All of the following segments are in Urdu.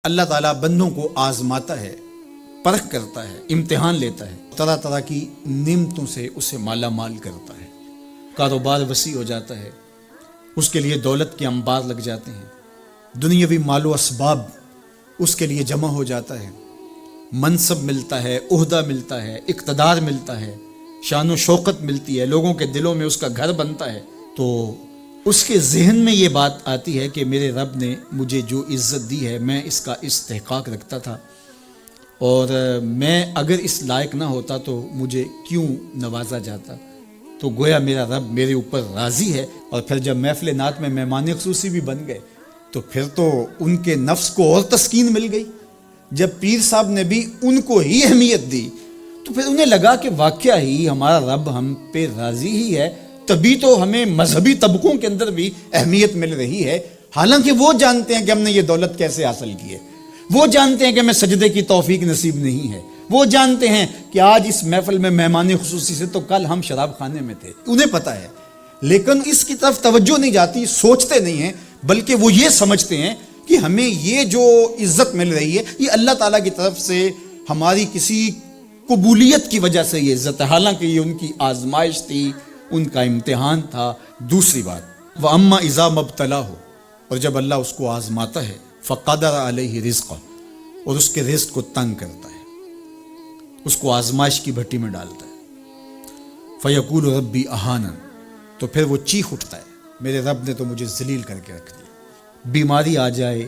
اللہ تعالیٰ بندوں کو آزماتا ہے، پرکھ کرتا ہے، امتحان لیتا ہے، طرح طرح کی نعمتوں سے اسے مالا مال کرتا ہے، کاروبار وسیع ہو جاتا ہے، اس کے لیے دولت کے انبار لگ جاتے ہیں، دنیاوی مال و اسباب اس کے لیے جمع ہو جاتا ہے، منصب ملتا ہے، عہدہ ملتا ہے، اقتدار ملتا ہے، شان و شوکت ملتی ہے، لوگوں کے دلوں میں اس کا گھر بنتا ہے، تو اس کے ذہن میں یہ بات آتی ہے کہ میرے رب نے مجھے جو عزت دی ہے میں اس کا استحقاق رکھتا تھا، اور میں اگر اس لائق نہ ہوتا تو مجھے کیوں نوازا جاتا، تو گویا میرا رب میرے اوپر راضی ہے۔ اور پھر جب محفل نعت میں مہمان خصوصی بھی بن گئے تو پھر تو ان کے نفس کو اور تسکین مل گئی۔ جب پیر صاحب نے بھی ان کو ہی اہمیت دی تو پھر انہیں لگا کہ واقعہ ہی ہمارا رب ہم پہ راضی ہی ہے، تبھی تو ہمیں مذہبی طبقوں کے اندر بھی اہمیت مل رہی ہے، حالانکہ وہ جانتے ہیں کہ ہم نے یہ دولت کیسے حاصل کی ہے، وہ جانتے ہیں کہ ہمیں سجدے کی توفیق نصیب نہیں ہے، وہ جانتے ہیں کہ آج اس محفل میں مہمان خصوصی سے تو کل ہم شراب خانے میں تھے، انہیں پتہ ہے، لیکن اس کی طرف توجہ نہیں جاتی، سوچتے نہیں ہیں، بلکہ وہ یہ سمجھتے ہیں کہ ہمیں یہ جو عزت مل رہی ہے یہ اللہ تعالیٰ کی طرف سے ہماری کسی قبولیت کی وجہ سے یہ عزت ہے، حالانکہ یہ ان کی آزمائش تھی، ان کا امتحان تھا۔ دوسری بات، وَأَمَّا إِذَا مَبْتَلَاهُ، اور جب اللہ اس کو آزماتا ہے، فَقَدَرَ عَلَيْهِ رِزْقَهُ، اور اس کے رزق کو تنگ کرتا ہے، اس کو آزمائش کی بھٹی میں ڈالتا ہے، فَيَقُولُ رَبِّي أَهَانَنِ، تو پھر وہ چیخ اٹھتا ہے، میرے رب نے تو مجھے ذلیل کر کے رکھ دیا۔ بیماری آ جائے،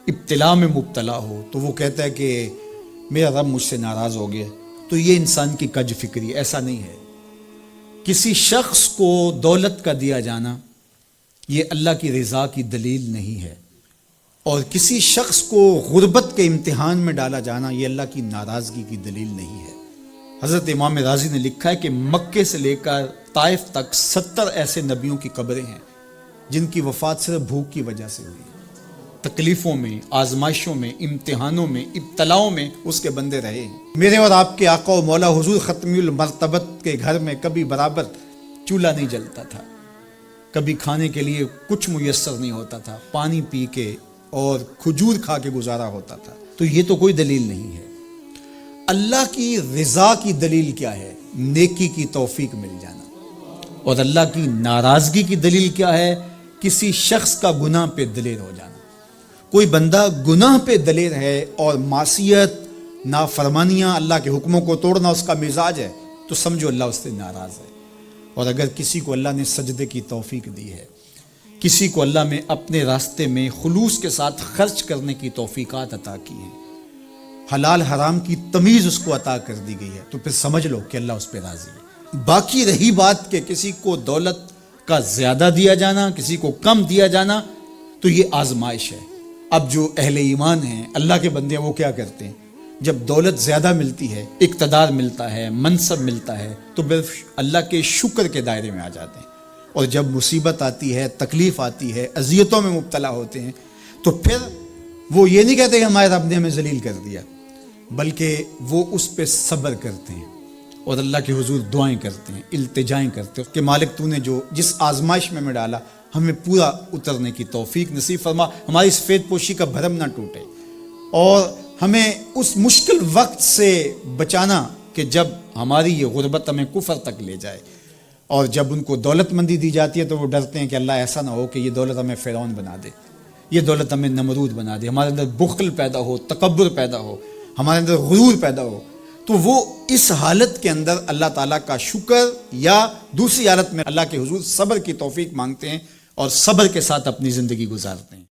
ابتلا میں مبتلا ہو تو وہ کہتا ہے کہ میرا رب مجھ سے ناراض ہو گیا۔ تو یہ انسان کی کج فکری، ایسا نہیں ہے۔ کسی شخص کو دولت کا دیا جانا یہ اللہ کی رضا کی دلیل نہیں ہے، اور کسی شخص کو غربت کے امتحان میں ڈالا جانا یہ اللہ کی ناراضگی کی دلیل نہیں ہے۔ حضرت امام رازی نے لکھا ہے کہ مکے سے لے کر طائف تک 70 ایسے نبیوں کی قبریں ہیں جن کی وفات صرف بھوک کی وجہ سے ہوئی، تکلیفوں میں، آزمائشوں میں، امتحانوں میں، ابتلاؤں میں اس کے بندے رہے ہیں۔ میرے اور آپ کے آقا و مولا حضور ختمی المرتبت کے گھر میں کبھی برابر چولہا نہیں جلتا تھا، کبھی کھانے کے لیے کچھ میسر نہیں ہوتا تھا، پانی پی کے اور کھجور کھا کے گزارا ہوتا تھا، تو یہ تو کوئی دلیل نہیں ہے۔ اللہ کی رضا کی دلیل کیا ہے؟ نیکی کی توفیق مل جانا، اور اللہ کی ناراضگی کی دلیل کیا ہے؟ کسی شخص کا گناہ پہ دلیر ہو جانا۔ کوئی بندہ گناہ پہ دلیر ہے اور معصیت، نافرمانیاں، اللہ کے حکموں کو توڑنا اس کا مزاج ہے، تو سمجھو اللہ اس سے ناراض ہے۔ اور اگر کسی کو اللہ نے سجدے کی توفیق دی ہے، کسی کو اللہ نے اپنے راستے میں خلوص کے ساتھ خرچ کرنے کی توفیقات عطا کی ہیں، حلال حرام کی تمیز اس کو عطا کر دی گئی ہے، تو پھر سمجھ لو کہ اللہ اس پہ راضی ہے۔ باقی رہی بات کہ کسی کو دولت کا زیادہ دیا جانا، کسی کو کم دیا جانا، تو یہ آزمائش ہے۔ اب جو اہل ایمان ہیں، اللہ کے بندے ہیں، وہ کیا کرتے ہیں؟ جب دولت زیادہ ملتی ہے، اقتدار ملتا ہے، منصب ملتا ہے، تو صرف اللہ کے شکر کے دائرے میں آ جاتے ہیں، اور جب مصیبت آتی ہے، تکلیف آتی ہے، اذیتوں میں مبتلا ہوتے ہیں، تو پھر وہ یہ نہیں کہتے کہ ہمارے رب نے ہمیں ذلیل کر دیا، بلکہ وہ اس پہ صبر کرتے ہیں اور اللہ کے حضور دعائیں کرتے ہیں، التجائیں کرتے ہیں کہ مالک تو نے جو جس آزمائش میں ڈالا ہمیں پورا اترنے کی توفیق نصیب فرما، ہماری سفید پوشی کا بھرم نہ ٹوٹے، اور ہمیں اس مشکل وقت سے بچانا کہ جب ہماری یہ غربت ہمیں کفر تک لے جائے، اور جب ان کو دولت مندی دی جاتی ہے تو وہ ڈرتے ہیں کہ اللہ ایسا نہ ہو کہ یہ دولت ہمیں فرعون بنا دے، یہ دولت ہمیں نمرود بنا دے، ہمارے اندر بخل پیدا ہو، تکبر پیدا ہو، ہمارے اندر غرور پیدا ہو، تو وہ اس حالت کے اندر اللہ تعالیٰ کا شکر یا دوسری حالت میں اللہ کے حضور صبر کی توفیق مانگتے ہیں اور صبر کے ساتھ اپنی زندگی گزارتے ہیں۔